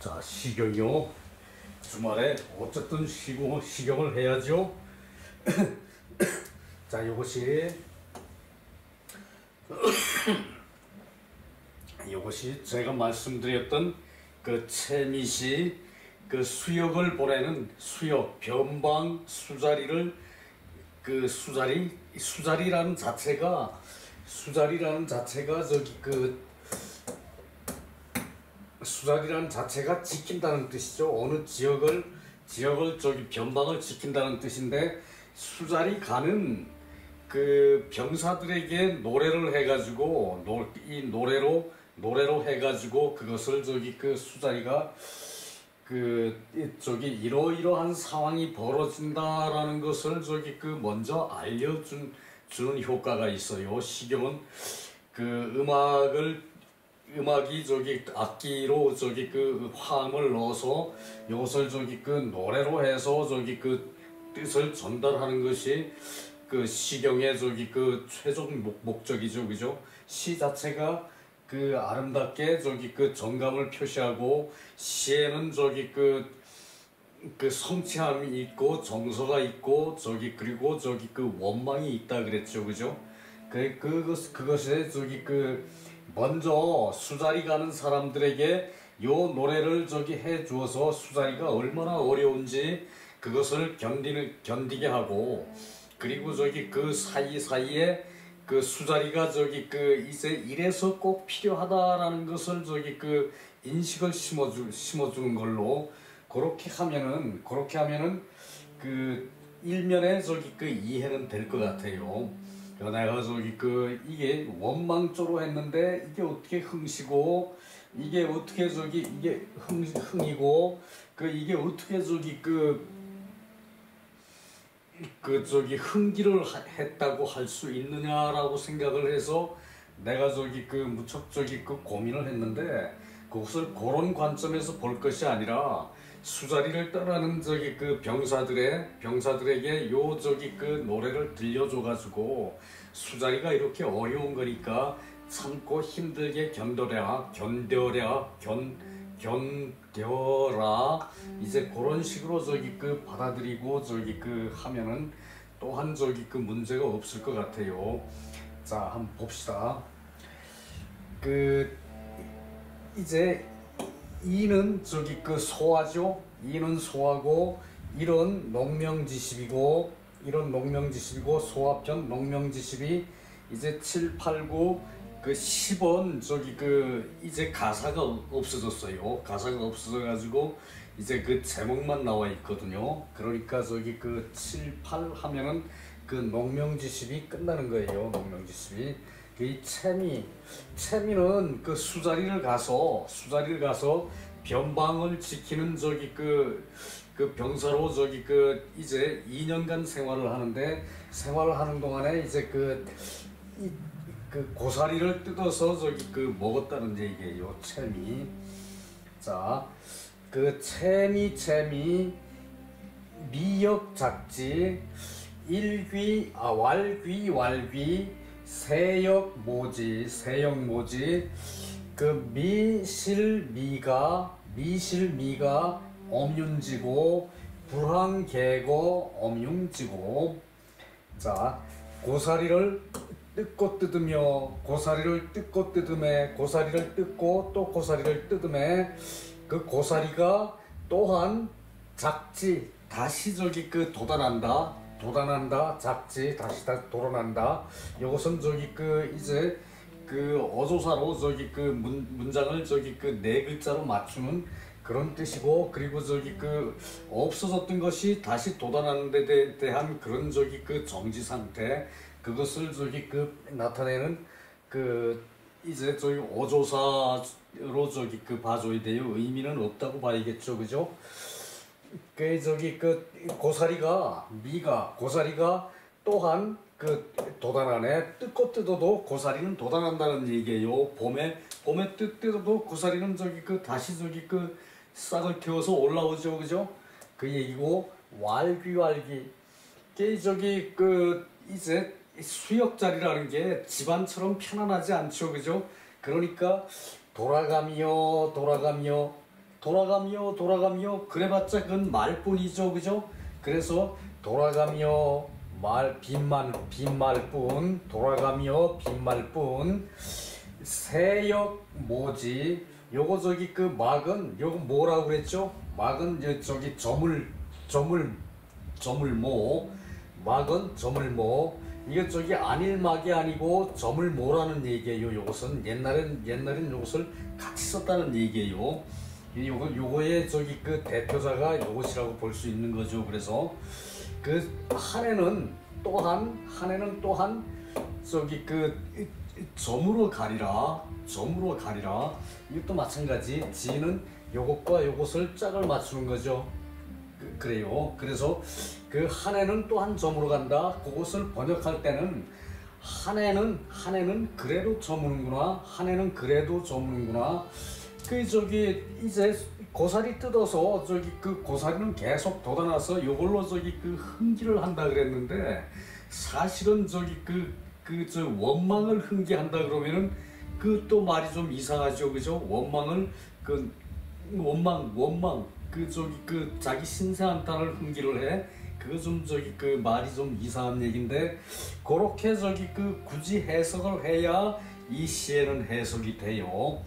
자, 식용요. 주말에 어쨌든 식용을 해야죠. 자, 이것이 제가 말씀드렸던 그 채밋이 그 수역을 보내는 수역, 변방, 수자리를 그 수자리라는 자체가 저기 그 수자리라는 자체가 지킨다는 뜻이죠. 어느 지역을 저기 변방을 지킨다는 뜻인데, 수자리 가는 그 병사들에게 노래를 해가지고 이 노래로 해가지고 그것을 저기 그 수자리가 그 저기 이러이러한 상황이 벌어진다라는 것을 저기 그 먼저 주는 효과가 있어요. 시경은 그 음악이 저기 악기로 저기 그 화음을 넣어서 이것을 저기 그 노래로 해서 저기 그 뜻을 전달하는 것이 그 시경의 저기 그 최종 목적이죠. 그죠? 시 자체가 그 아름답게 저기 그 정감을 표시하고, 시에는 저기 그 성취함이 있고 정서가 있고 그리고 저기 그 원망이 있다 그랬죠. 그죠? 그것에 저기 그 먼저 수자리 가는 사람들에게 요 노래를 저기 해 주어서 수자리가 얼마나 어려운지 그것을 견디게 하고, 그리고 저기 그 사이사이에 그 수자리가 저기 그 이제 이래서 꼭 필요하다라는 것을 저기 그 인식을 심어주는 걸로 그렇게 하면은 그 일면에 저기 그 이해는 될 것 같아요. 내가 저기 그 이게 원망조로 했는데 이게 어떻게 흥시고, 이게 어떻게 저기 이게 흥이고, 그 이게 어떻게 저기 저기 흥기를 했다고 할 수 있느냐라고 생각을 해서 내가 저기 그 무척 저기 그 고민을 했는데, 그것을 그런 관점에서 볼 것이 아니라 수자리를 떠나는 저기 그 병사들에게 요 저기 그 노래를 들려줘 가지고 수자리가 이렇게 어려운 거니까 참고 힘들게 견뎌라 이제 그런 식으로 저기 그 받아들이고 저기 그 하면은 또한 저기 그 문제가 없을 것 같아요. 자, 한번 봅시다. 이제 이는 저기 그 소화죠. 이는 소화고, 이런 농명지십이고 소화편 농명지십이 이제 7, 8, 9 그 10원 저기 그 이제 가사가 없어졌어요. 가사가 없어져가지고 이제 그 제목만 나와 있거든요. 그러니까 저기 그 7, 8 하면은 그 농명지십이 끝나는 거예요. 농명지십이. 이 채미는 그 수자리를 가서 변방을 지키는 저기 그 병사로 저기 그 이제 2년간 생활을 하는 동안에 이제 그 고사리를 뜯어서 저기 그 먹었다는 얘기예요. 채미. 자, 그 채미 미역 작지 왈귀 세역 모지 그 미실미가 엄윤지고 불황계고 엄융지고. 자, 고사리를 뜯고 뜯으며 고사리를 뜯고 또 고사리를 뜯음에 그 고사리가 또한 작지 다시 저기 그 돋아난다 작지 다시 돋아난다. 이것은 저기 그 이제 그 어조사로 저기 그 문장을 저기 그 네 글자로 맞추는 그런 뜻이고, 그리고 저기 그 없어졌던 것이 다시 돋아나는 데 대한 그런 저기 그 정지 상태, 그것을 저기 그 나타내는 그 이제 저기 어조사로 저기 그 봐줘야 돼요. 의미는 없다고 봐야겠죠. 그죠? 그 저기 그 고사리가 또한 그 돋아나네. 뜯고 뜯어도 고사리는 돋아난다는 얘기예요. 봄에 뜯어도 고사리는 저기 그 다시 저기 그 싹을 틔워서 올라오죠. 그죠? 그 얘기고, 왈귀 게 저기 그 이제 수역자리라는 게 집안처럼 편안하지 않죠. 그죠? 그러니까 돌아가며 돌아가며 돌아가며 그래봤자 그건 말뿐이죠, 그죠? 그래서 돌아가며 빈말뿐 돌아가며 빈말뿐 세역 뭐지? 요거 저기 그 막은 요거 뭐라고 그랬죠? 막은 저기 저물모 막은 저물모 이게 저기 안일막이 아니고 저물모라는 얘기예요. 요것은 옛날엔 요것을 같이 썼다는 얘기예요. 요거의 저기 그 대표자가 요것이라고 볼 수 있는 거죠. 그래서 그 한해는 또한 저기 그 점으로 가리라 이것도 마찬가지. 지는 요것과 요것을 짝을 맞추는 거죠. 그래요. 그래서 그 한해는 또한 점으로 간다. 그것을 번역할 때는 한해는 그래도 저무는구나. 한해는 그래도 저무는구나. 그 저기 이제 고사리 뜯어서 저기 그 고사리는 계속 돋아나서 요걸로 저기 그 흥기를 한다 그랬는데 사실은 저기 저 원망을 흥기한다 그러면은 그 또 말이 좀 이상하죠, 그죠? 원망을 그 원망 그 저기 그 자기 신세한 딸을 흥기를 해. 그거 좀 저기 그 말이 좀 이상한 얘긴데 그렇게 저기 그 굳이 해석을 해야 이 시에는 해석이 돼요.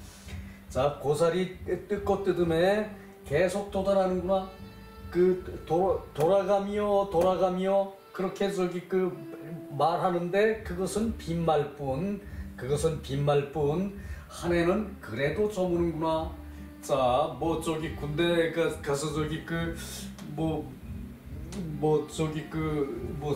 자, 고사리 뜯고 뜯음에 계속 돋아나는구나. 그 돌아가며 그렇게 저기 그 말하는데 그것은 빈말뿐 한해는 그래도 저무는구나. 자, 뭐 저기 군대 가서 저기 저기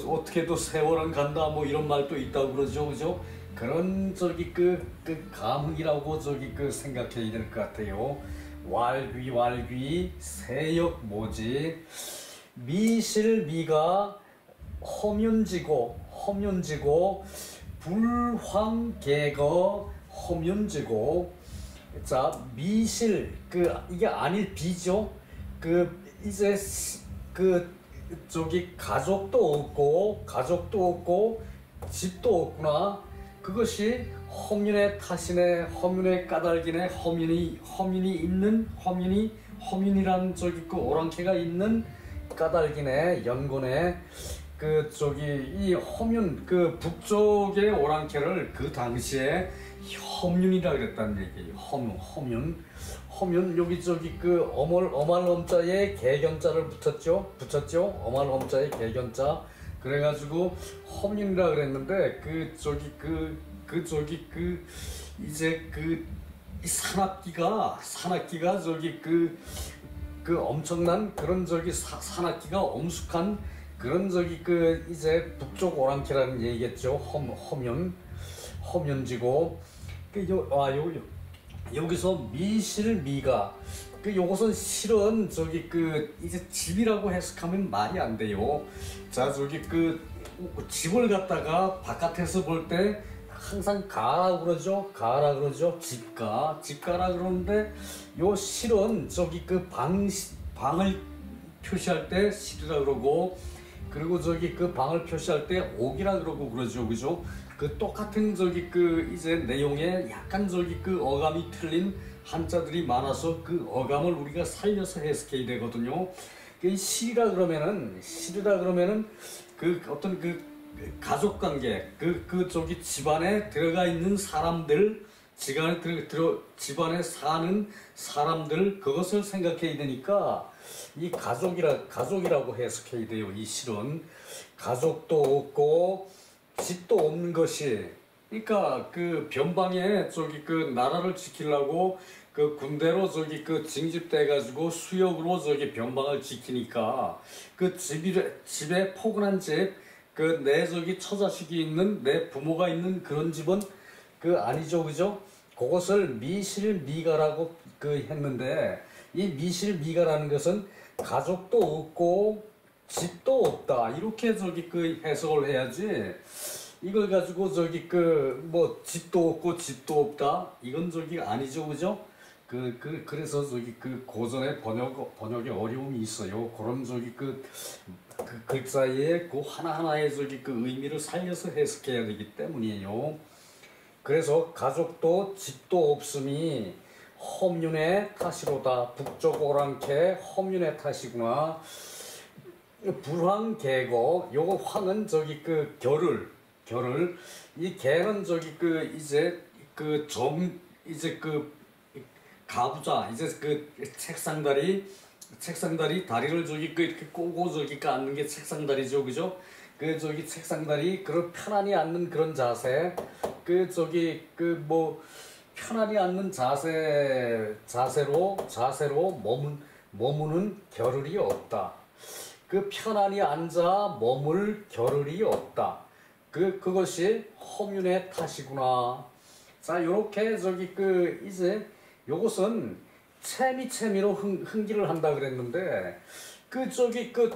어떻게도 세월은 간다 뭐 이런 말도 있다고 그러죠, 그죠? 그런 저기 그 감흥이라고 저기 생각해야 될 것 같아요. 왈귀 세역 뭐지? 미실미가 허면지고 불황개거 허면지고. 자, 미실 이게 아닐 비죠. 이제 저기 가족도 없고 집도 없구나. 그것이 허민의 탓이네. 허민의 까닭이네. 허민이란 저기 오랑캐가 있는 까닭이네. 연고네. 이 허민 북쪽의 오랑캐를 그 당시에 허민이라 그랬다는 얘기예요. 허민 여기 저기 어말엄자에 개견자를 붙였죠. 어말엄자에 개견자. 그래가지고 허민이라 그랬는데 이제 이 산악기가 저기 엄청난 그런 저기 산악기가 엄숙한 그런 저기 이제 북쪽 오랑캐라는 얘기겠죠. 허면지고 여기서 미실미가 요것은 실은 저기 이제 집이라고 해석하면 말이 안 돼요. 자, 저기 집을 갖다가 바깥에서 볼 때 항상 가라 그러죠. 집가라 그러는데 요 실은 저기 방을 표시할 때 실이라 그러고 그리고 저기 방을 표시할 때 옥이라 그러고 그러죠, 그죠? 똑같은 저기 이제 내용에 약간 저기 어감이 틀린 한자들이 많아서 어감을 우리가 살려서 해석해야 되거든요. 실이라 그러면은 어떤 가족관계 저기 집안에 들어가 있는 사람들 집안에 사는 사람들 그것을 생각해야 되니까 이 가족이라고 해석해야 돼요. 이 실은 가족도 없고 집도 없는 것이 그러니까 변방에 저기 나라를 지키려고 군대로 저기 징집돼 가지고 수역으로 저기 변방을 지키니까 집에 포근한 집 내 저기 처자식이 있는 내 부모가 있는 그런 집은 아니죠, 그죠? 그것을 미실미가라고 했는데 이 미실미가라는 것은 가족도 없고 집도 없다 이렇게 저기 해석을 해야지. 이걸 가지고 저기 집도 없고 집도 없다 이건 저기 아니죠, 그죠? 그래서 저기 고전의 번역에 어려움이 있어요. 그런 저기 글자의 하나하나의 저기 의미를 살려서 해석해야 되기 때문이에요. 그래서 가족도 집도 없음이 험윤의 탓이로다. 북쪽 오랑캐 험윤의 탓이구나. 불황개고 요거 황은 저기 그 결을 이 개는 저기 그 이제 그 이제 그 가부좌 이제 그 책상다리 다리를 저기 그 이렇게 꼬고 저기 앉는 게 책상다리죠, 그죠? 그 저기 책상다리 그런 편안히 앉는 그런 자세 그 저기 그 뭐 편안히 앉는 자세로 머무는 겨를이 없다. 그 편안히 앉아 머물 겨를이 없다. 그것이 허윤의 탓이구나. 자, 요렇게 저기 그 이제 요것은 채미로 흥기를 한다 그랬는데 그 저기 그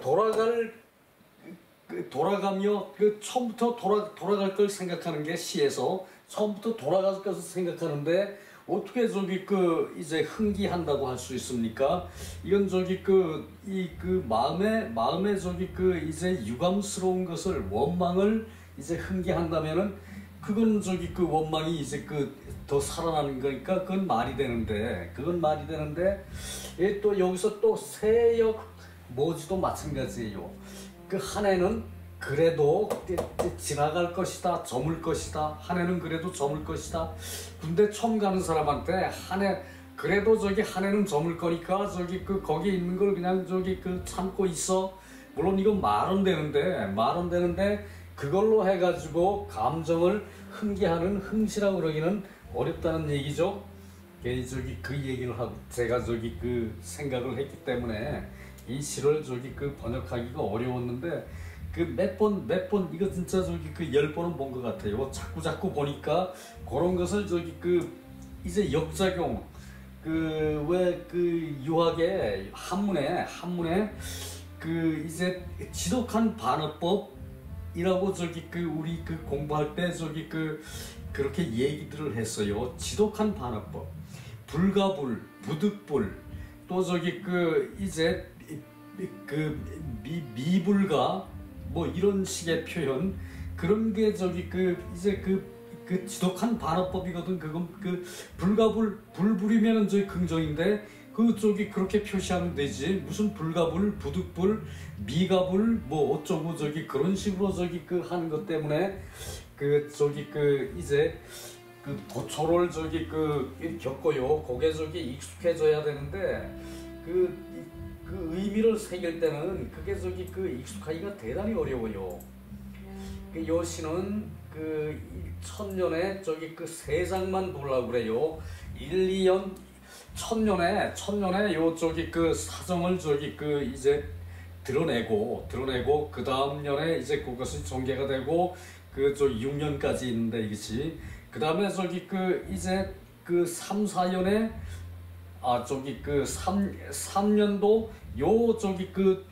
돌아가며 그 처음부터 돌아갈 걸 생각하는 게 시에서 처음부터 돌아갈 것을 생각하는데 어떻게 저기 그 이제 흥기한다고 할 수 있습니까? 이건 저기 그 마음에 저기 그 이제 유감스러운 것을 원망을 이제 흥기한다면은 그건 저기 그 원망이 이제 그 더 살아나는 거니까 그건 말이 되는데 또 여기서 또 세역 모지도 마찬가지예요. 그 한 해는 그래도 지나갈 것이다, 저물 것이다. 한 해는 그래도 저물 것이다. 군대 처음 가는 사람한테 한 해 그래도 저기 한 해는 저물 거니까 저기 그 거기 있는 걸 그냥 저기 그 참고 있어. 물론 이건 말은 되는데 그걸로 해가지고 감정을 흥기하는 흥시라고 그러기는 어렵다는 얘기죠. 저기 그 얘기를 하고 제가 저기 그 생각을 했기 때문에 이 시를 저기 그 번역하기가 어려웠는데 그 몇 번 이거 진짜 저기 그 10번은 본 것 같아요. 자꾸 보니까 그런 것을 저기 그 이제 역작용 그 왜 그 유학의 한문에 그 이제 지독한 반어법이라고 저기 그 우리 그 공부할 때 저기 그 그렇게 얘기들을 했어요. 지독한 반어법, 불가불, 부득불, 또 저기 그 이제 그 미불가 뭐 이런 식의 표현 그런 게 저기 그 이제 그 지독한 반어법이거든. 그건 그 불가불 불불이면은 저기 긍정인데 그 저기 그렇게 표시하면 되지. 무슨 불가불 부득불 미가불 뭐 어쩌고 저기 그런 식으로 저기 그 하는 것 때문에 그 저기 그 이제 그 도초를 저기 그 겪고요. 거기에 저기 익숙해져야 되는데 그 의미를 새길 때는 그게 저기 그 익숙하기가 대단히 어려워요. 그 요 시는 그 천년에 저기 그 세 장만 보려고 그래요. 1, 2년 천년에 요 저기 그 사정을 저기 그 이제 드러내고 그 다음 년에 이제 그것이 전개가 되고 그 저 6년까지 있는데 이것이 그 다음에 저기 그 이제 그 3, 4년에 저기 그 3년도 요 저기 그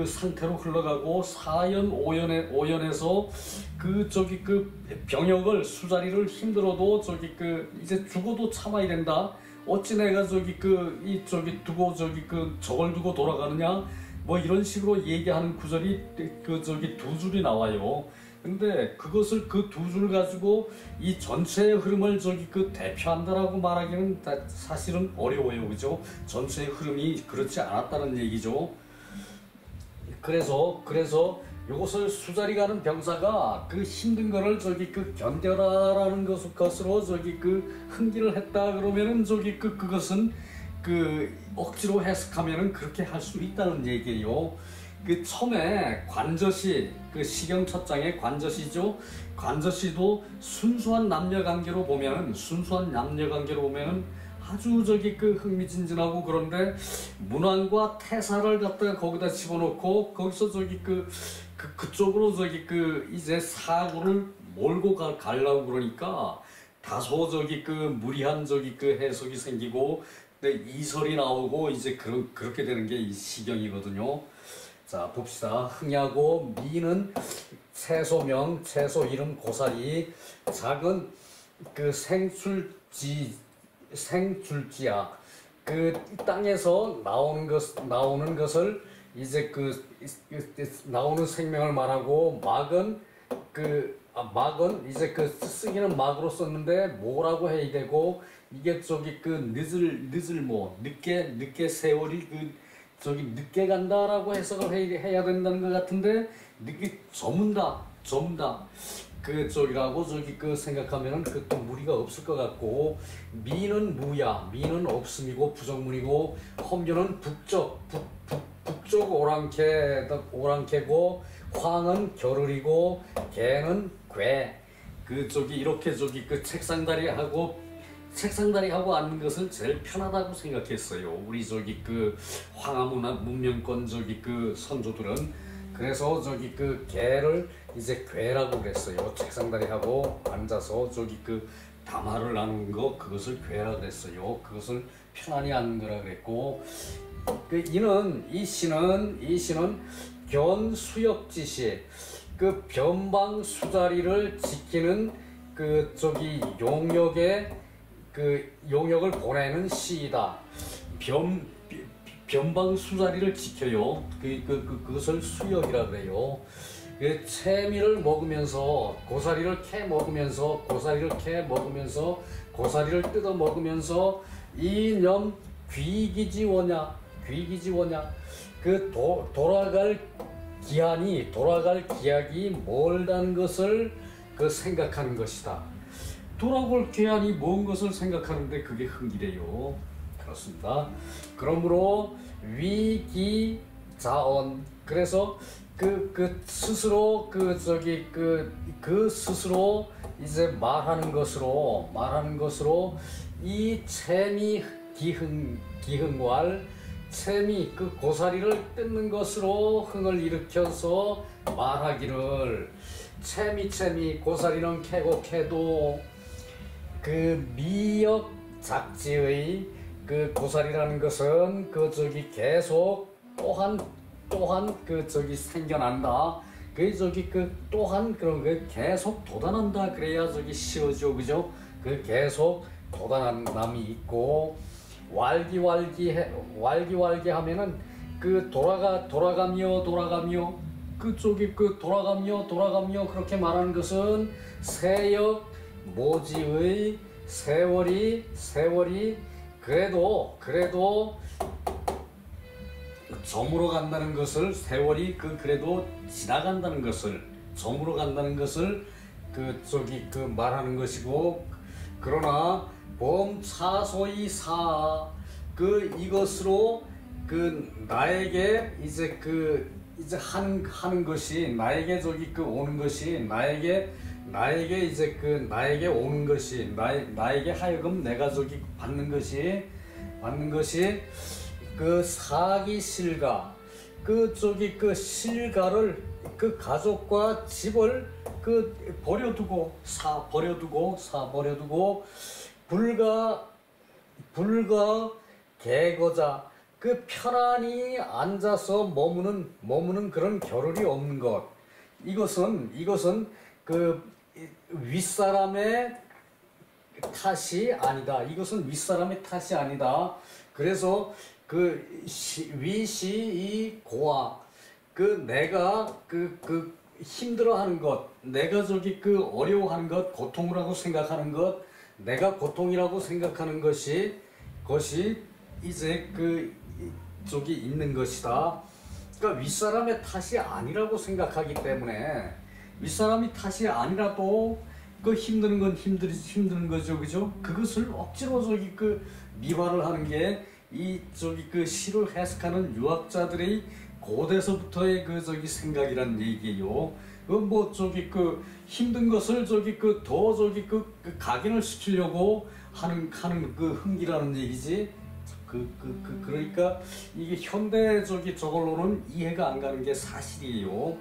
상태로 흘러가고 4년 5년에서 그 저기 그 병역을 수자리를 힘들어도 저기 그 이제 죽어도 참아야 된다. 어찌 내가 저기 그 이 저기 두고 저기 그 저걸 두고 돌아가느냐 뭐 이런 식으로 얘기하는 구절이 그 저기 두 줄이 나와요. 근데 그것을 그 두 줄 가지고 이 전체의 흐름을 저기 그 대표한다라고 말하기는 사실은 어려워요, 그죠? 전체의 흐름이 그렇지 않았다는 얘기죠. 그래서 이것을 수자리 가는 병사가 그 힘든 거를 저기 그 견뎌라라는 것으로 저기 그 흥기를 했다 그러면은 저기 그것은 그 억지로 해석하면은 그렇게 할 수 있다는 얘기예요. 그 처음에 관저시 그 시경 첫 장의 관저시죠. 관저시도 순수한 남녀 관계로 보면은 아주 저기 그 흥미진진하고 그런데 문왕과 태사를 갖다가 거기다 집어넣고 거기서 저기 그쪽으로 저기 그 이제 사고를 몰고 가려고 그러니까 다소 저기 그 무리한 저기 그 해석이 생기고 이설이 나오고 이제 그렇게 되는 게 이 시경이거든요. 자 봅시다. 흥야고 미는 채소명 채소 이름 고사리 작은 그 생줄지야 그 땅에서 나오는 것을 이제 나오는 생명을 말하고 막은 막은 이제 쓰기는 막으로 썼는데 뭐라고 해야 되고 이게 저기 그 늦을 뭐 늦게 세월이 그 저기 늦게 간다라고 해석을 해야 된다는 것 같은데 늦게 저문다 그 쪽이라고 저기 그 생각하면은 그 또 무리가 없을 것 같고 미는 무야 미는 없음이고 부정문이고 험유는 북쪽 오랑캐고 황은 겨를이고 개는 괴 그쪽이 이렇게 저기 그 책상다리하고 앉는 것을 제일 편하다고 생각했어요. 우리 저기 그 황하문화 문명권 저기 그 선조들은 그래서 저기 그 개를 이제 괴라고 그랬어요. 책상다리하고 앉아서 저기 그 담화를 나누는 거 그것을 괴라 그랬어요. 그것을 편안히 앉는 거라 그랬고 이 시는 견수역지시 그 변방 수자리를 지키는 그 저기 용역을 보내는 시이다. 변방 수자리를 지켜요. 그것을 수역이라 그래요. 그 채미를 먹으면서 고사리를 뜯어 먹으면서 이념 귀기지워냐 그 돌아갈 기약이 멀다는 것을 그 생각하는 것이다. 돌아올 기한이 먼 것을 생각하는데 그게 흥기래요. 그렇습니다. 그러므로 위기자언 그래서 스스로 스스로 이제 말하는 것으로 이 채미 기흥왈 채미 그 고사리를 뜯는 것으로 흥을 일으켜서 말하기를 채미 고사리는 캐도 그 미역 작지의 그 고사리라는 것은 그 저기 계속 또한 그 저기 생겨난다. 그 저기 그 또한 그런 게 계속 돋아난다. 그래야 저기 쉬워져 그죠? 그 계속 돋아남이 있고 wal기 하면은 그 돌아가며 그쪽이 그 돌아가며 그렇게 말하는 것은 세역 모지의 세월이 그래도 저물어 간다는 것을 세월이 그래도 지나간다는 것을 저물어 간다는 것을 그 저기 그 말하는 것이고 그러나 범차소이 이것으로 그 나에게 이제 하는 것이 나에게 저기 그 오는 것이 나에게 이제 그 나에게 오는 것이 나에게 하여금 내가 저기 받는 것이 그 사기실가 그 저기 그 실가를 그 가족과 집을 그 버려두고 불가 개거자 그 편안히 앉아서 머무는 그런 겨를이 없는 것 이것은 그 윗사람의 탓이 아니다. 이것은 윗사람의 탓이 아니다. 그래서 그 위시 고아 그 내가 그 힘들어하는 것 내가 저기 그 어려워하는 것 고통이라고 생각하는 것 내가 고통이라고 생각하는 것이 이제 그 저기 있는 것이다. 그러니까 윗사람의 탓이 아니라고 생각하기 때문에 윗사람이 탓이 아니라도 그 힘드는 건 힘드는 거죠, 그죠? 그것을 억지로 저기 그 미화를 하는 게 이 저기 그 시를 해석하는 유학자들의 고대서부터의 그 저기 생각이란 얘기예요. 그 뭐 저기 그 힘든 것을 저기 그 더 저기 그 각인을 시키려고 하는 그 흥기라는 얘기지. 그러니까 이게 현대 저기 저걸로는 이해가 안 가는 게 사실이에요.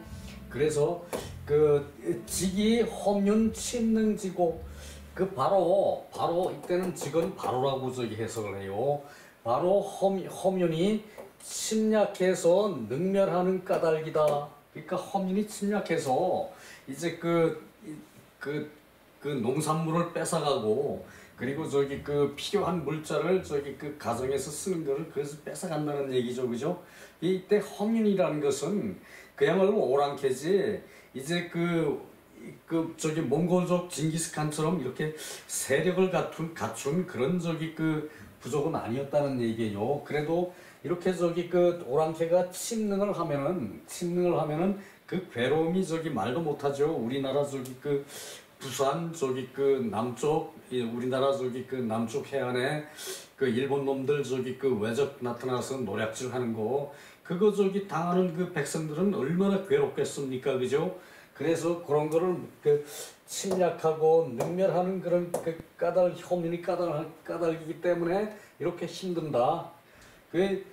그래서 그 직이 험륜 침능지고 그 바로 이때는 직은 바로라고 저기 해석을 해요. 바로 험륜이 침략해서 능멸하는 까닭이다. 그러니까 험륜이 침략해서 이제 그 농산물을 뺏어가고 그리고 저기 그 필요한 물자를 저기 그 가정에서 쓰는 거를 그래서 뺏어간다는 얘기죠, 그죠? 이때 험륜이라는 것은 그야말로 오랑캐지. 이제 그 그 저기 몽골족 징기스칸처럼 이렇게 세력을 갖춘 그런 저기 그 부족은 아니었다는 얘기예요. 그래도 이렇게 저기 그 오랑캐가 침능을 하면은 그 괴로움이 저기 말도 못하죠. 우리나라 저기 그 부산 저기 그 남쪽 우리나라 저기 그 남쪽 해안에 그 일본 놈들 저기 그 외적 나타나서 노략질 하는 거 그거 저기 당하는 그 백성들은 얼마나 괴롭겠습니까, 그죠? 그래서 그런 거를 그 침략하고 능멸하는 그런 그 혐인이 까닭이기 때문에 이렇게 힘든다. 그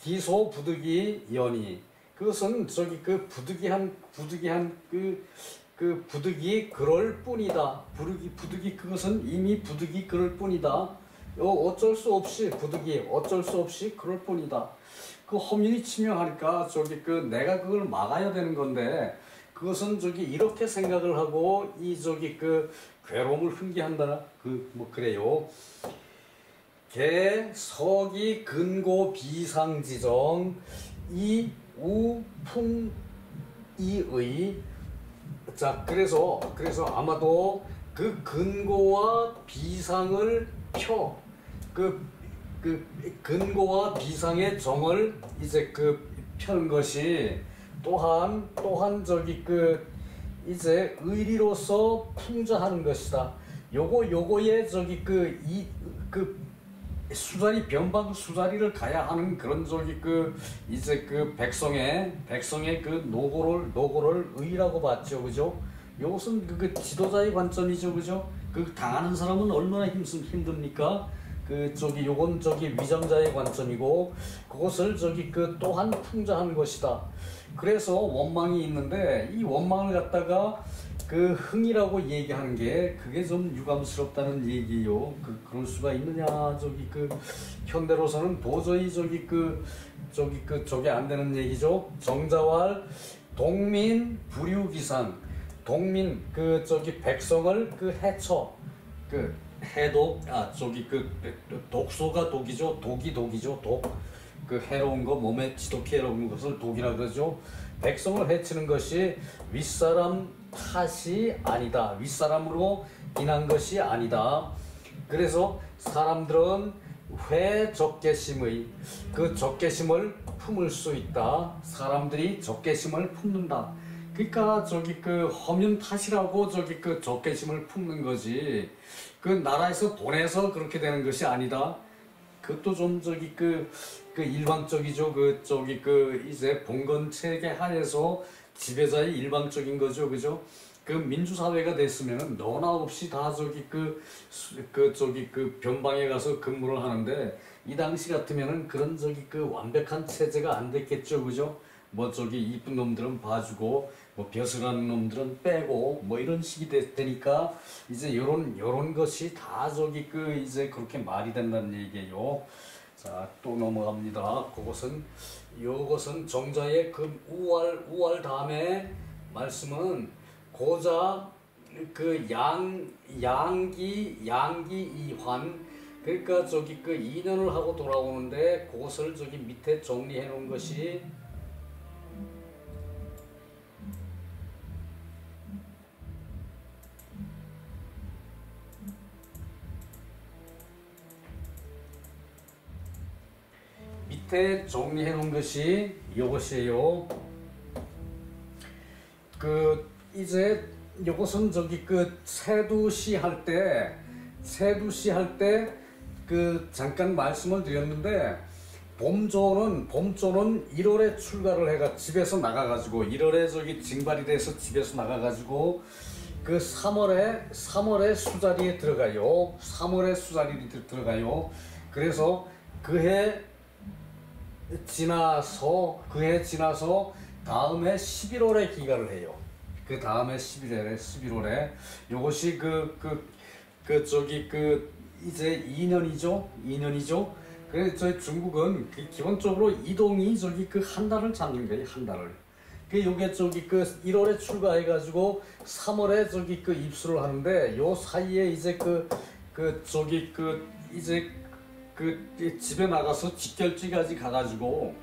기소 부득이 연이 그것은 저기 그 부득이한 그 부득이 그럴 뿐이다. 부득이 그것은 이미 부득이 그럴 뿐이다. 어쩔 수 없이 그럴 뿐이다. 그 허민이 침명하니까 저기 그 내가 그걸 막아야 되는 건데 그것은 저기 이렇게 생각을 하고 이 저기 그 괴로움을 훈계한다. 그 뭐 그래요. 개 서기 근고 비상지정 이우풍이의 자 그래서 아마도 그 근고와 비상을 그 근고와 비상의 정을 이제 그 펴는 것이 또한 저기 그 이제 의리로서 풍자하는 것이다. 요거에 저기 그 수자리 변방 수자리를 가야 하는 그런 저기 그 이제 그 백성의 그 노고를 의라고 봤죠, 그죠? 요것은 그 지도자의 관점이죠, 그죠? 그 당하는 사람은 얼마나 힘듭니까? 그 저기 요건 저기 위정자의 관점이고 그것을 저기 그 또한 풍자한 것이다. 그래서 원망이 있는데 이 원망을 갖다가 그 흥이라고 얘기하는 게 그게 좀 유감스럽다는 얘기요. 그럴 수가 있느냐. 저기 그 현대로서는 도저히 저게 안 되는 얘기죠. 정자왈 동민 불유기상 동민 그 저기 백성을 그 해쳐 그 해독 저기 그 독소가 독이죠. 독이죠. 그 해로운 거 몸에 지독히 해로운 것을 독이라 그러죠. 백성을 해치는 것이 윗사람 탓이 아니다. 윗사람으로 인한 것이 아니다. 그래서 사람들은 회적개심의 그 적개심을 품을 수 있다. 사람들이 적개심을 품는다. 그러니까 저기 그 허민 탓이라고 저기 그 적개심을 품는 거지. 그 나라에서 보내서 그렇게 되는 것이 아니다. 그것도 좀 저기 그 일방적이죠. 그 저기 그 이제 봉건 체계 하에서 지배자의 일방적인 거죠, 그죠? 그 민주사회가 됐으면은 너나 없이 다 저기 저기 그 변방에 가서 근무를 하는데 이 당시 같으면은 그런 저기 그 완벽한 체제가 안 됐겠죠, 그죠? 뭐 저기 이쁜 놈들은 봐주고 뭐 벼슬하는 놈들은 빼고 뭐 이런 식이 되니까 이제 요런 것이 다 저기 그 이제 그렇게 말이 된다는 얘기예요. 자, 또 넘어갑니다. 요것은 정자의 그 우월 다음에 말씀은 고자 그 양기 이환 그러니까 저기 그 2년을 하고 돌아오는데 그것을 저기 밑에 정리해 놓은 것이 밑에 정리해 놓은 것이 이것이에요. 그 이제 이것은 저기 그 세두시 할 때 그 잠깐 말씀을 드렸는데 봄조는 1월에 출가를 해가 집에서 나가가지고 1월에 저기 징발이 돼서 집에서 나가가지고 그 3월에 수자리에 들어가요. 3월에 수자리에 들어가요. 그래서 그해 지나서 다음에 11월에 기가를 해요. 그 다음에 11월에 요것이 저기 이제 2년이죠. 그래서 저희 중국은 기본적으로 이동이 저기 한 달을 잡는 거예요. 한 달을. 요게 저기 1월에 출가해가지고 3월에 저기 입수를 하는데 요 사이에 이제 이제 집에 나가서 직결지까지 가가지고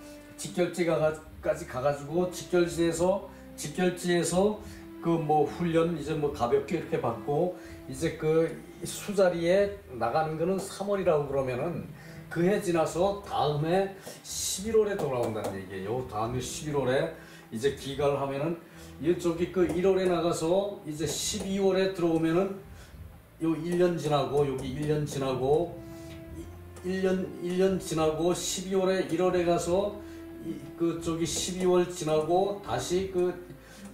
직결지에서 직결지에서 그 뭐 훈련 이제 뭐 가볍게 이렇게 받고 이제 그 수자리에 나가는 거는 3월이라고 그러면은 그 해 지나서 다음에 11월에 돌아온다는 얘기예요. 다음에 11월에 이제 기가를 하면은 이쪽이 그 1월에 나가서 이제 12월에 들어오면은 요 1년 지나고 여기 1년 지나고 1년 지나고 12월에 1월에 가서 그 저기 12월 지나고 다시 그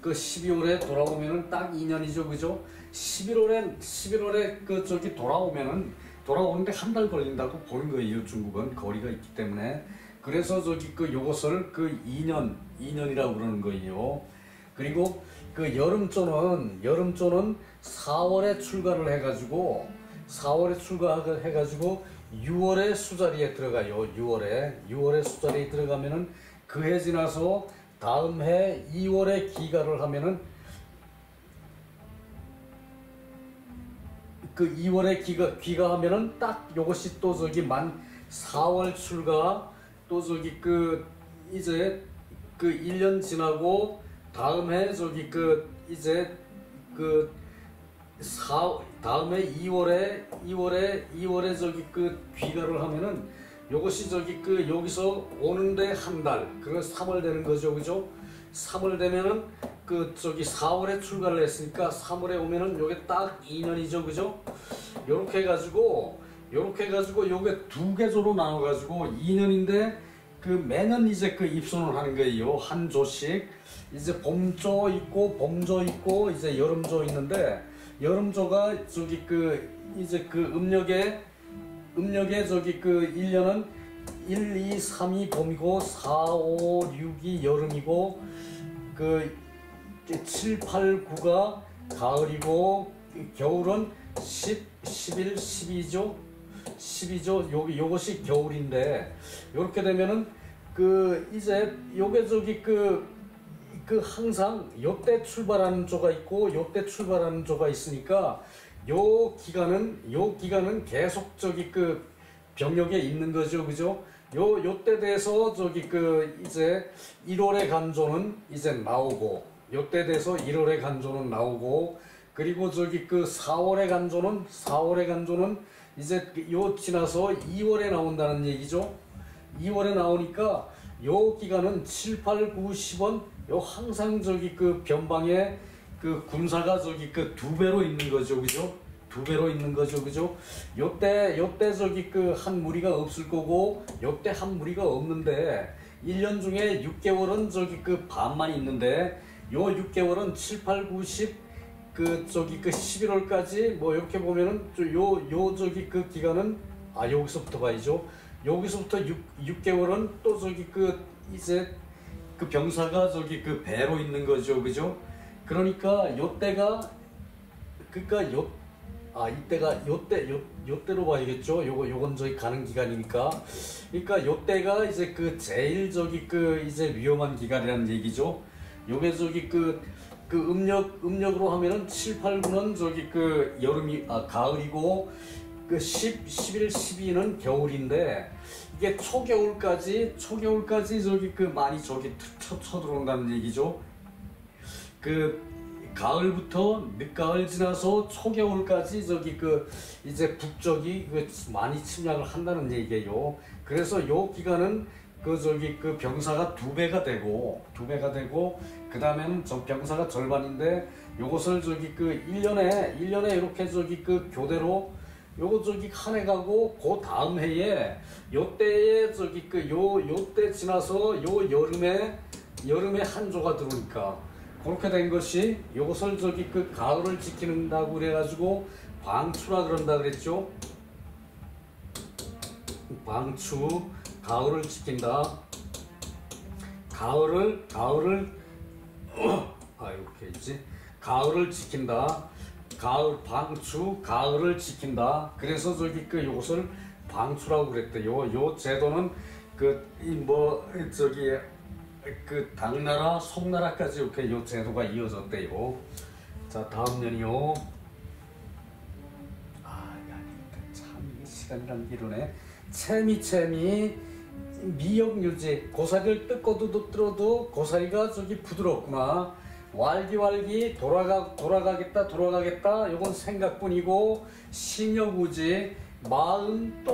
12월에 돌아오면은 딱 2년이죠, 그죠? 11월에 그 저기 돌아오는데 한 달 걸린다고 보는 거예요. 중국은 거리가 있기 때문에. 그래서 저기 그 요것을 그 2년이라고 그러는 거예요. 그리고 그 여름조는 4월에 출가를 해가지고 6월에 수자리에 들어가요. 6월에 수자리에 들어가면은 그 해 지나서 다음 해 2월에 기가를 하면은 그 2월에 귀가하면은 딱 요것이 또 저기 만 4월 출가 또 저기 그 이제 그 1년 지나고 다음 해 저기 그 이제 그 다음에 2월에 저기 그 귀가를 하면은 요것이 저기 그 여기서 오는데 한 달, 그건 3월 되는 거죠, 그죠? 3월 되면은 그 저기 4월에 출가를 했으니까 3월에 오면은 요게 딱 2년이죠, 그죠? 요렇게 해가지고 요게 두 개조로 나눠가지고 2년인데 그 매년 이제 그 입선을 하는 거예요. 한 조씩. 이제 봄조 있고 봄조 있고 이제 여름조 있는데 여름조가 저기 그 이제 그 음력에 저기 그 1년은 1, 2, 3이 봄이고 4, 5, 6이 여름이고 그 7, 8, 9가 가을이고 겨울은 10, 11, 12죠. 요것이 겨울인데 요렇게 되면은 그 이제 요게 저기 그 항상 요때 출발하는 조가 있고 요때 출발하는 조가 있으니까 요 기간은 계속 저기 그 병력에 있는 거죠, 그죠? 요때 돼서 저기 그 이제 1월에 간 조는 이제 나오고 요때 돼서 1월에 간 조는 나오고 그리고 저기 그 4월에 간 조는 이제 요 지나서 2월에 나온다는 얘기죠. 2월에 나오니까 요 기간은 7, 8, 9, 10원 요 항상 저기 그 변방에 그 군사가 저기 그 두 배로 있는 거죠, 그죠? 두 배로 있는 거죠, 그죠? 요때 저기 그 한 무리가 없을 거고 요때 한 무리가 없는데 1년 중에 6개월은 저기 그 반만 있는데 요 6개월은 7, 8, 9, 10 그 저기 그 11월까지 뭐 이렇게 보면은 요 저기 그 기간은 여기서부터 봐야죠. 여기서부터 6개월은 또 저기 그 이제 그 병사가 저기 그 배로 있는 거죠, 그죠? 그러니까 요때가 요때로 봐야겠죠. 요건 저기 가는 기간이니까. 그러니까 요때가 이제 그 제일 저기 그 이제 위험한 기간이라는 얘기죠. 요게 저기 그 음력으로 하면은 7, 8, 9는 저기 그 가을이고 그 10, 11, 12는 겨울인데 이게 초겨울까지 저기 그 많이 저기 쳐들어온다는 얘기죠. 그 가을부터 늦가을 지나서 초겨울까지 저기 그 이제 북쪽이 많이 침략을 한다는 얘기예요. 그래서 요 기간은 그 저기 그 병사가 두 배가 되고 그 다음에는 저 병사가 절반인데 요것을 저기 그 1년에 이렇게 저기 그 교대로 요거 저기 한 해 가고 그 다음 해에 요때에 저기 그 요때 지나서 요 여름에 한 조가 들어오니까 그렇게 된 것이 요것을 저기 그 가을을 지키는다고 그래가지고 방추라 그런다 그랬죠. 방추 가을을 지킨다. 가을을 이렇게 있지. 가을을 지킨다. 방추 가을을 지킨다. 그래서 저기 그 요것을 방추라고 그랬대요. 요 제도는 그 당나라, 송나라까지 이렇게 요 제도가 이어졌대요. 자, 다음 년이요. 참 시간이란 게 이러네. 채미 미역 유지. 고사리를 뜯어도 고사리가 저기 부드럽구나. wal기왈기 돌아가겠다 이건 생각뿐이고 신여우지 마음 또